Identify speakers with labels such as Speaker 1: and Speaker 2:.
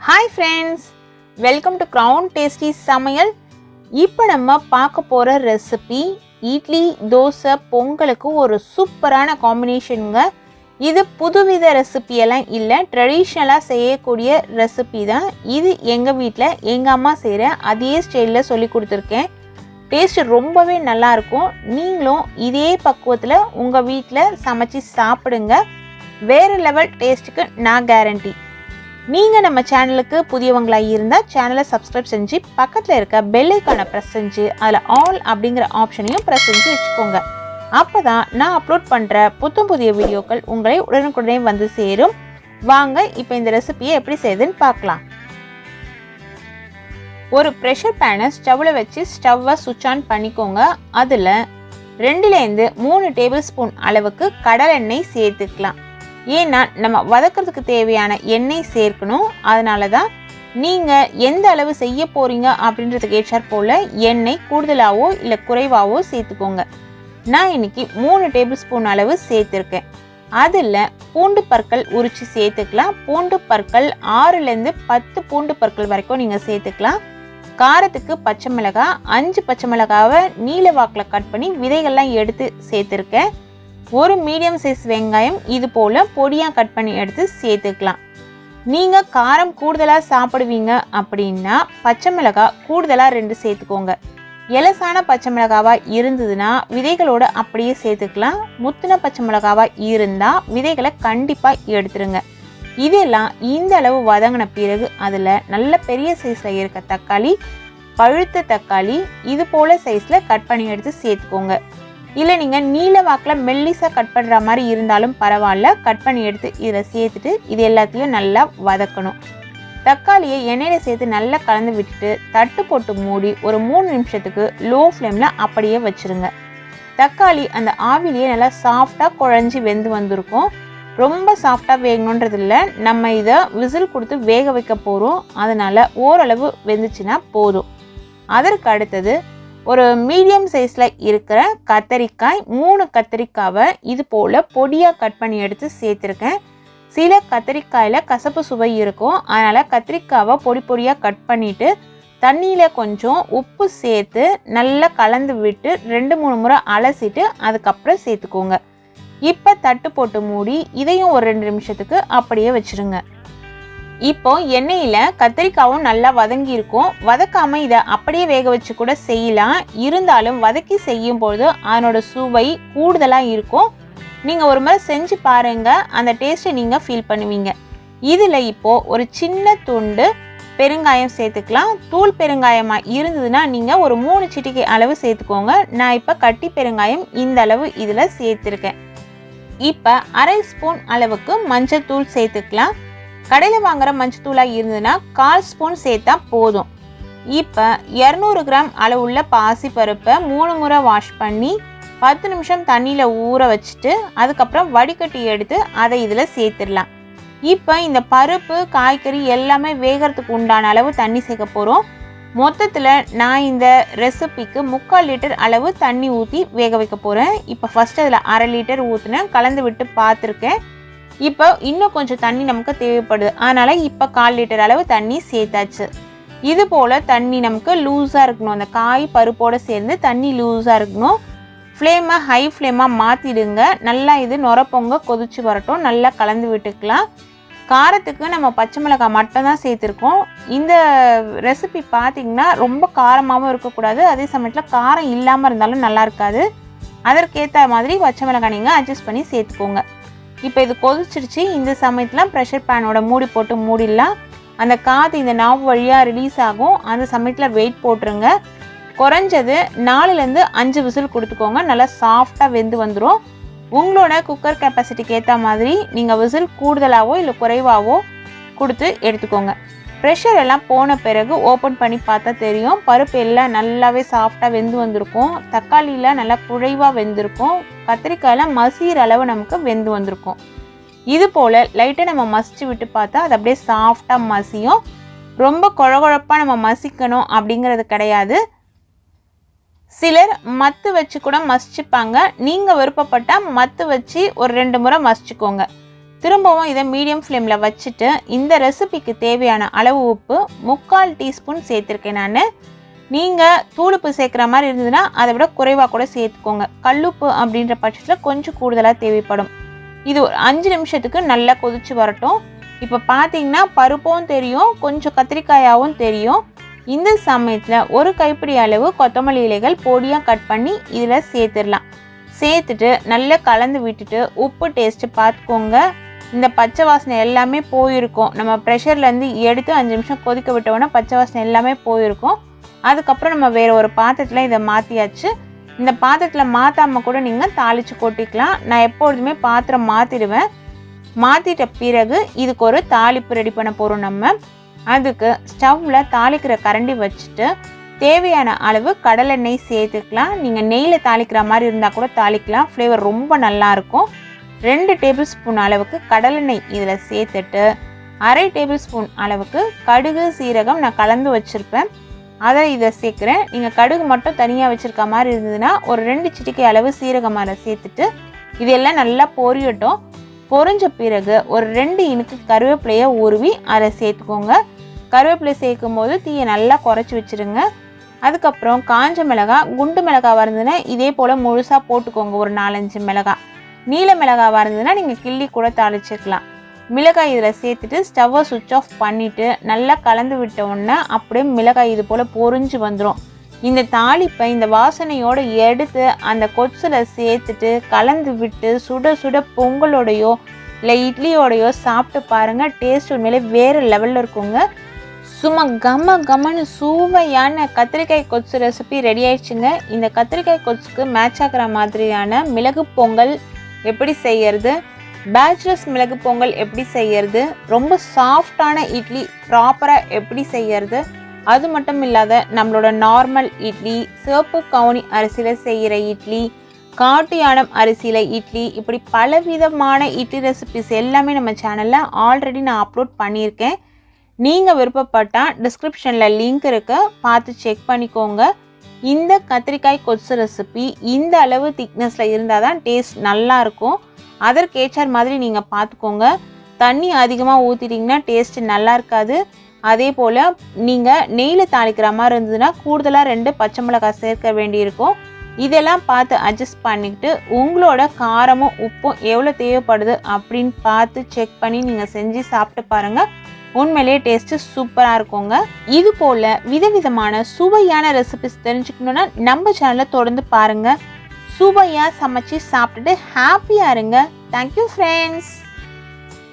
Speaker 1: Hi friends, welcome to Crown Tasty Samayal. இப்போ நம்ம பார்க்க போற ரெசிபி இட்லி, தோசை, பொங்கலுக்கு ஒரு சூப்பரான காம்பினேஷனுங்க. இது புதுவித ரெசிபி எல்லாம் இல்லை, ட்ரெடிஷ்னலாக செய்யக்கூடிய ரெசிபி தான். இது எங்கள் வீட்டில் எங்கள் அம்மா செய்கிற அதே ஸ்டைலில் சொல்லி கொடுத்துருக்கேன். டேஸ்ட் ரொம்பவே நல்லாயிருக்கும். நீங்களும் இதே பக்குவத்தில் உங்கள் வீட்டில் சமைச்சி சாப்பிடுங்க. வேறு லெவல் டேஸ்ட்டுக்கு நான் கேரண்டி. நீங்கள் நம்ம சேனலுக்கு புதியவங்களாக இருந்தால் சேனலை சப்ஸ்கிரைப் செஞ்சு பக்கத்தில் இருக்க பெல் ஐக்கானை ப்ரெஸ் செஞ்சு அதில் ஆல் அப்படிங்கிற ஆப்ஷனையும் ப்ரெஸ் செஞ்சு வச்சுக்கோங்க. அப்போ தான் நான் அப்லோட் பண்ணுற புதிய வீடியோக்கள் உங்களை உடனுக்குடனே வந்து சேரும். வாங்க இப்போ இந்த ரெசிபியை எப்படி செய்யுதுன்னு பார்க்கலாம். ஒரு ப்ரெஷர் பேனை ஸ்டவ்வில் வச்சு ஸ்டவ்வை சுவிட்ச் ஆன் பண்ணிக்கோங்க. அதில் 2லேருந்து 3 டேபிள் ஸ்பூன் அளவுக்கு கடலெண்ணெய் சேர்த்துக்கலாம். ஏன்னா நம்ம வதக்கிறதுக்கு தேவையான எண்ணெய் சேர்க்கணும். அதனால தான் நீங்கள் எந்த அளவு செய்ய போகிறீங்க அப்படின்றதுக்கு ஏற்றாற் போல் எண்ணெய் கூடுதலாகவோ இல்லை குறைவாகவோ சேர்த்துக்கோங்க. நான் இன்றைக்கி 3 டேபிள் ஸ்பூன் அளவு சேர்த்துருக்கேன். அதில் பூண்டு பற்கள் உரித்து சேர்த்துக்கலாம். பூண்டு பற்கள் 6லேருந்து 10 பூண்டு பற்கள் வரைக்கும் நீங்கள் சேர்த்துக்கலாம். காரத்துக்கு பச்சை மிளகாய் 5 பச்சை மிளகாவை நீல வாக்கில் கட் பண்ணி விதைகள்லாம் எடுத்து சேர்த்துருக்கேன். ஒரு மீடியம் சைஸ் வெங்காயம் இது போல் பொடியாக கட் பண்ணி எடுத்து சேர்த்துக்கலாம். நீங்கள் காரம் கூடுதலாக சாப்பிடுவீங்க அப்படின்னா பச்சை மிளகாய் கூடுதலாக 2 சேர்த்துக்கோங்க. எலசான பச்சை மிளகாவாக இருந்ததுன்னா விதைகளோடு அப்படியே சேர்த்துக்கலாம். முத்தின பச்சை மிளகாவாக இருந்தால் விதைகளை கண்டிப்பாக எடுத்துருங்க. இதெல்லாம் இந்த அளவு வதங்கின பிறகு அதில் நல்ல பெரிய சைஸில் இருக்க தக்காளி, பழுத்த தக்காளி இது போல் சைஸில் கட் பண்ணி எடுத்து சேர்த்துக்கோங்க. இல்லை நீங்கள் நீல வாக்கில் மெல்லிசாக கட் பண்ணுற மாதிரி இருந்தாலும் பரவாயில்ல, கட் பண்ணி எடுத்து இதில் சேர்த்துட்டு இது எல்லாத்தையும் நல்லா வதக்கணும். தக்காளியை எண்ணெயில் சேர்த்து நல்லா கலந்து விட்டுட்டு தட்டு போட்டு மூடி ஒரு 3 நிமிஷத்துக்கு லோ ஃப்ளேமில் அப்படியே வச்சுருங்க. தக்காளி அந்த ஆவிலேயே நல்லா சாஃப்டாக குழஞ்சி வெந்து வந்திருக்கும். ரொம்ப சாஃப்டாக வேகணுன்றது இல்லை, நம்ம இதை விசில் கொடுத்து வேக வைக்க போகிறோம். அதனால் ஓரளவு வெந்துச்சுன்னா போதும். அதற்கு அடுத்தது ஒரு மீடியம் சைஸில் இருக்கிற கத்தரிக்காய் 3 கத்தரிக்காவை இது போல் பொடியாக கட் பண்ணி எடுத்து சேர்த்துருக்கேன். சில கத்தரிக்காயில் கசப்பு சுவை இருக்கும், அதனால் கத்திரிக்காவை பொடியாக கட் பண்ணிவிட்டு தண்ணியில் கொஞ்சம் உப்பு சேர்த்து நல்லா கலந்து விட்டு 2-3 முறை அலசிட்டு அதுக்கப்புறம் சேர்த்துக்கோங்க. இப்போ தட்டு போட்டு மூடி இதையும் ஒரு 2 நிமிஷத்துக்கு அப்படியே வச்சுருங்க. இப்போ எண்ணெயில் கத்திரிக்காவும் நல்லா வதங்கி இருக்கும். வதக்காமல் இதை அப்படியே வேக வச்சு கூட செய்யலாம். இருந்தாலும் வதக்கி செய்யும் பொழுது அதனோட சுவை கூடுதலாக இருக்கும். நீங்கள் ஒரு முறை செஞ்சு பாருங்கள், அந்த டேஸ்ட்டை நீங்கள் ஃபீல் பண்ணுவீங்க. இதில் இப்போது ஒரு சின்ன துண்டு பெருங்காயம் சேர்த்துக்கலாம். தூள் பெருங்காயமாக இருந்ததுன்னா நீங்கள் ஒரு 3 சிட்டிகை அளவு சேர்த்துக்கோங்க. நான் இப்போ கட்டி பெருங்காயம் இந்த அளவு இதில் சேர்த்துருக்கேன். இப்போ 1/2 ஸ்பூன் அளவுக்கு மஞ்சள் தூள் சேர்த்துக்கலாம். கடையில் வாங்குகிற மஞ்சத்தூளாக இருந்ததுன்னா 1/4 ஸ்பூன் சேர்த்தா போதும். இப்போ 200 கிராம் அளவுள்ள பாசி பருப்பை 3 முறை வாஷ் பண்ணி 10 நிமிஷம் தண்ணியில் ஊற வச்சுட்டு அதுக்கப்புறம் வடிகட்டி எடுத்து அதை இதில் சேர்த்துடலாம். இப்போ இந்த பருப்பு காய்கறி எல்லாமே வேகிறதுக்கு உண்டான அளவு தண்ணி சேர்க்க போகிறோம். மொத்தத்தில் நான் இந்த ரெசிபிக்கு 3/4 லிட்டர் அளவு தண்ணி ஊற்றி வேக வைக்க போகிறேன். இப்போ ஃபஸ்ட்டு அதில் 1/2 லிட்டர் ஊற்றினேன், கலந்து விட்டு பார்த்துருக்கேன். இப்போ இன்னும் கொஞ்சம் தண்ணி நமக்கு தேவைப்படுது, அதனால் இப்போ 1/4 லிட்டர் அளவு தண்ணி சேர்த்தாச்சு. இது போல் தண்ணி நமக்கு லூஸாக இருக்கணும். அந்த காய் பருப்போடு சேர்ந்து தண்ணி லூஸாக இருக்கணும். ஃப்ளேமை ஹை ஃப்ளேமாக மாற்றிடுங்க. நல்லா இது நுரப்பொங்க கொதிச்சு வரட்டும். நல்லா கலந்து விட்டுக்கலாம். காரத்துக்கு நம்ம பச்சை மிளகாய் மட்டும் தான் சேர்த்துருக்கோம். இந்த ரெசிபி பார்த்திங்கன்னா ரொம்ப காரமாகவும் இருக்கக்கூடாது, அதே சமயத்தில் காரம் இல்லாமல் இருந்தாலும் நல்லா இருக்காது. அதற்கேற்ற மாதிரி பச்சை மிளகாய் நீங்கள் அட்ஜஸ்ட் பண்ணி சேர்த்துக்கோங்க. இப்போ இது கொதிச்சிருச்சு. இந்த சமயத்தில் ப்ரெஷர் பேனோட மூடி போட்டு மூடிடலாம். அந்த காற்று இந்த நாவு வழியாக ரிலீஸ் ஆகும். அந்த சமயத்தில் வெயிட் போட்டுருங்க. குறைஞ்சது 4லேருந்து 5 விசில் கொடுத்துக்கோங்க. நல்லா சாஃப்டாக வெந்து வந்துடும். உங்களோட குக்கர் கெப்பாசிட்டிக்கு ஏற்ற மாதிரி நீங்கள் விசில் கூடுதலாகவோ இல்லை குறைவாகவோ கொடுத்து எடுத்துக்கோங்க. ப்ரெஷர் எல்லாம் போன பிறகு ஓப்பன் பண்ணி பார்த்தா தெரியும், பருப்பு எல்லாம் நல்லாவே சாஃப்டாக வெந்து வந்திருக்கும். தக்காளியில் நல்லா குழைவாக வெந்திருக்கும். கத்திரிக்காயெல்லாம் மசிகிற அளவு நமக்கு வெந்து வந்திருக்கும். இது போல் லைட்டாக நம்ம மசிச்சு விட்டு பார்த்தா அது அப்படியே சாஃப்டாக மசியும். ரொம்ப குழகுழப்பாக நம்ம மசிக்கணும் அப்படிங்கிறது கிடையாது. சிலர் மத்து வச்சு கூட மசிச்சுப்பாங்க. நீங்கள் விருப்பப்பட்டால் மத்து வச்சு ஒரு 2 முறை மசிச்சுக்கோங்க. திரும்பவும் இதை மீடியம் ஃப்ளேமில் வச்சுட்டு இந்த ரெசிபிக்கு தேவையான அளவு உப்பு 3/4 டீஸ்பூன் சேர்த்துருக்கேன் நான். நீங்கள் தூளுப்பு சேர்க்குற மாதிரி இருந்ததுன்னா அதை விட குறைவாக கூட சேர்த்துக்கோங்க. கல்லுப்பு அப்படின்ற பட்சத்தில் கொஞ்சம் கூடுதலாக தேவைப்படும். இது ஒரு 5 நிமிஷத்துக்கு நல்லா கொதிச்சு வரட்டும். இப்போ பார்த்தீங்கன்னா பருப்பும் தெரியும், கொஞ்சம் கத்திரிக்காயாகவும் தெரியும். இந்த சமயத்தில் ஒரு கைப்பிடி அளவு கொத்தமல்லி இலைகள் பொடியாக கட் பண்ணி இதில் சேர்த்துடலாம். சேர்த்துட்டு நல்லா கலந்து விட்டுட்டு உப்பு டேஸ்ட்டு பார்த்துக்கோங்க. இந்த பச்சை வாசனை எல்லாமே போயிருக்கும். நம்ம ப்ரெஷர்லேருந்து எடுத்து 5 நிமிஷம் கொதிக்க விட்டோன்னா பச்சை வாசனை எல்லாமே போயிருக்கும். அதுக்கப்புறம் நம்ம வேறு ஒரு பாத்திரத்தில் இதை மாற்றியாச்சு. இந்த பாத்திரத்தில் மாற்றாமல் கூட நீங்கள் தாளித்து கொட்டிக்கலாம். நான் எப்பொழுதுமே பாத்திரம் மாற்றிடுவேன். மாற்றிட்ட பிறகு இதுக்கு ஒரு தாளிப்பு ரெடி பண்ண போகிறோம். நம்ம அதுக்கு ஸ்டவ்வில் தாளிக்கிற கரண்டி வச்சுட்டு தேவையான அளவு கடலெண்ணெய் சேர்த்துக்கலாம். நீங்கள் நெய்யில் தாளிக்கிற மாதிரி இருந்தால் கூட தாளிக்கலாம். ஃப்ளேவர் ரொம்ப நல்லாயிருக்கும். 2 டேபிள் ஸ்பூன் அளவுக்கு கடலெண்ணெய் இதில் சேர்த்துட்டு 1/2 டேபிள் ஸ்பூன் அளவுக்கு கடுகு சீரகம் நான் கலந்து வச்சுருப்பேன், அதை இதை சேர்க்குறேன். நீங்கள் கடுகு மட்டும் தனியாக வச்சுருக்க மாதிரி இருந்ததுன்னா ஒரு 2 சிட்டிகை அளவு சீரகம் அதை சேர்த்துட்டு இதெல்லாம் நல்லா பொரியட்டும். பொரிஞ்ச பிறகு ஒரு 2 இனுக்கு கருவேப்பிலையை உருவி அதை சேர்த்துக்கோங்க. கருவேப்பிலை சேர்க்கும் போது தீயை நல்லா குறைச்சி வச்சுருங்க. அதுக்கப்புறம் காஞ்ச மிளகாய், குண்டு மிளகாய் இருந்ததுன்னா இதே போல் முழுசாக போட்டுக்கோங்க. ஒரு 4-5 மிளகாய். நீல மிளகாய் இருந்ததுன்னா நீங்கள் கிள்ளி கூட தாளிச்சிக்கலாம். மிளகாய் இதில் சேர்த்துட்டு ஸ்டவ்வை சுவிட்ச் ஆஃப் பண்ணிவிட்டு நல்லா கலந்து விட்ட உடனே அப்படியே மிளகாய் இது போல் பொரிஞ்சு வந்துடும். இந்த தாளிப்பை இந்த வாசனையோடு எடுத்து அந்த கொத்ஸில் சேர்த்துட்டு கலந்து விட்டு சுட சுட பொங்கலோடையோ இல்லை இட்லியோடையோ சாப்பிட்டு பாருங்கள். டேஸ்ட் உண்மையிலே வேறு லெவலில் இருக்குங்க. சும்மா கம்மன்னு சுவையான கத்திரிக்காய் கொத்சு ரெசிபி ரெடி ஆயிடுச்சுங்க. இந்த கத்திரிக்காய் கொத்சுக்கு மேட்ச் ஆகிற மாதிரியான மிளகு பொங்கல் எப்படி செய்யறது, பேச்சுலர்ஸ் மிளகு பொங்கல் எப்படி செய்யறது, ரொம்ப சாஃப்டான இட்லி ப்ராப்பராக எப்படி செய்யறது, அது மட்டும் இல்லாத நம்மளோட நார்மல் இட்லி, சிவப்பு கவுனி அரிசியில் செய்கிற இட்லி, காட்டு யானம் அரிசியில் இட்லி, இப்படி பலவிதமான இட்லி ரெசிபிஸ் எல்லாமே நம்ம சேனலில் ஆல்ரெடி நான் அப்லோட் பண்ணியிருக்கேன். நீங்கள் விருப்பப்பட்டால் டிஸ்கிரிப்ஷனில் லிங்க் இருக்கு, பார்த்து செக் பண்ணிக்கோங்க. இந்த கத்திரிக்காய் கொத்சு ரெசிபி இந்த அளவு திக்னஸில் இருந்தால் தான் டேஸ்ட் நல்லாயிருக்கும். அதற்கேற்ற மாதிரி நீங்கள் பார்த்துக்கோங்க. தண்ணி அதிகமாக ஊற்றிட்டிங்கன்னா டேஸ்ட்டு நல்லா இருக்காது. அதே போல் நீங்கள் நெய்யில் தாளிக்கிற மாதிரி இருந்ததுன்னா கூடுதலாக 2 பச்சை மிளகாய் சேர்க்க வேண்டியிருக்கும். இதெல்லாம் பார்த்து அட்ஜஸ்ட் பண்ணிக்கிட்டு உங்களோட காரமும் உப்பும் எவ்வளோ தேவைப்படுது அப்படின்னு பார்த்து செக் பண்ணி நீங்கள் செஞ்சு சாப்பிட்டு பாருங்கள். உண்மையிலே டேஸ்ட்டு சூப்பராக இருக்குங்க. இது போல் விதவிதமான சுவையான ரெசிபிஸ் தெரிஞ்சுக்கணுன்னா நம்ம சேனலை தொடர்ந்து பாருங்கள். சுவையாக சமைச்சு சாப்பிட்டுட்டு ஹாப்பியாக இருங்க. Thank you friends.